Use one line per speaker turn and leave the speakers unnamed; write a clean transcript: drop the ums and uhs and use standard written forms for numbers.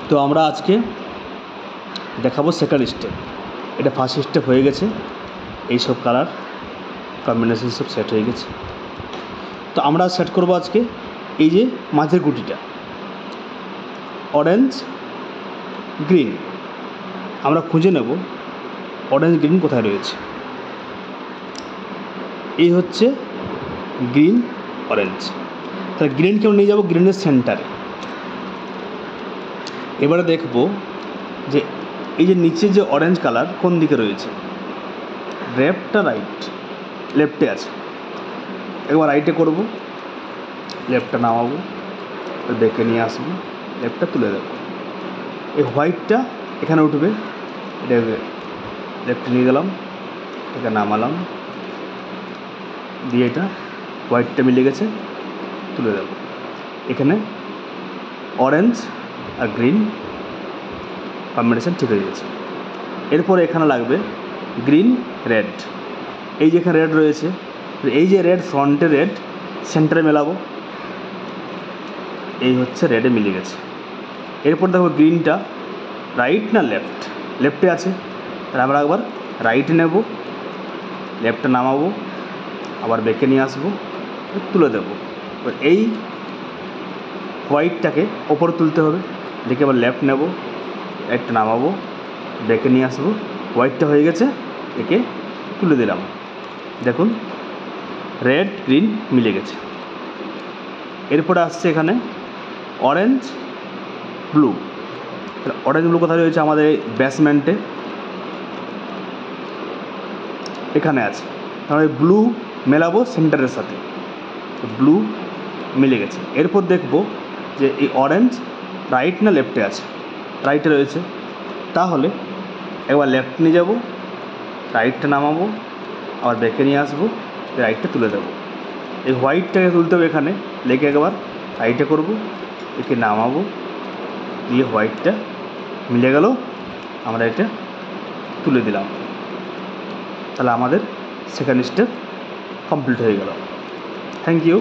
তো আমরা আজকে দেখাবো সেকেন্ড স্টেপ। এটা ফার্স্ট স্টেপ হয়ে গেছে, এই সব কালার কম্বিনেশন সব সেট হয়ে গেছে। তো আমরা সেট করব আজকে এই যে মাঝের গুটিটা অরেঞ্জ গ্রিন। আমরা খুঁজে নেব অরেঞ্জ গ্রিন কোথায় রয়েছে। এই হচ্ছে গ্রিন অরেঞ্জ, তাহলে গ্রিনকেও নিয়ে যাব গ্রিনের সেন্টারে। এবারে দেখব যে এই যে নিচে যে অরেঞ্জ কালার কোন দিকে রয়েছে, লেফটটা রাইট, লেফটে আছে। একবার রাইটে করব, লেফটটা নামাবো, বেঁকে নিয়ে আসবো, লেফটটা তুলে দেবো। এই হোয়াইটটা এখানে উঠবে, এটা লেফটে নিয়ে গেলাম, এটা নামালাম, দিয়ে এটা হোয়াইটটা মিলে গেছে, তুলে দেবো। এখানে অরেঞ্জ আর গ্রিন কম্বিনেশন ঠিক হয়ে গেছে। এরপরে এখানে লাগবে গ্রিন রেড। এই যে এখানে রেড রয়েছে, এই যে রেড ফ্রন্টে রেড সেন্টারে মেলাবো, এই হচ্ছে রেডে মিলে গেছে। এরপর দেখো গ্রিনটা রাইট না লেফট, লেফটে আছে, তাহলে আমরা একবার রাইটে নেব, লেফটটা নামাবো, আবার বেঁকে নিয়ে আসবো, তুলে দেবো। এই হোয়াইটটাকে ওপরে তুলতে হবে, দেখে আবার লেফট নেব, রাইটটা নামাবো, বেঁকে নিয়ে আসবো, হোয়াইটটা হয়ে গেছে, একে তুলে দিলাম। দেখুন রেড গ্রিন মিলে গেছে। এরপরে আসছে এখানে অরেঞ্জ ব্লু। অরেঞ্জ ব্লু কোথায় রয়েছে, আমাদের বেসমেন্টে এখানে আছে, তাহলে ব্লু মেলাবো সেন্টারের সাথে, ব্লু মিলে গেছে। এরপর দেখব যে এই অরেঞ্জ রাইট না লেফটে আছে, রাইটে রয়েছে, তাহলে একবার লেফট নিয়ে যাব, রাইটটা নামাবো, আবার বেঁকে নিয়ে আসবো, রাইটটা তুলে দেবো। এই হোয়াইটটাকে তুলতে হবে, এখানে লেগে একবার রাইটে করব, একে নামাবো, দিয়ে হোয়াইটটা মিলে গেল, আমরা এটা তুলে দিলাম। তাহলে আমাদের সেকেন্ড স্টেপ কমপ্লিট হয়ে গেল। Thank you.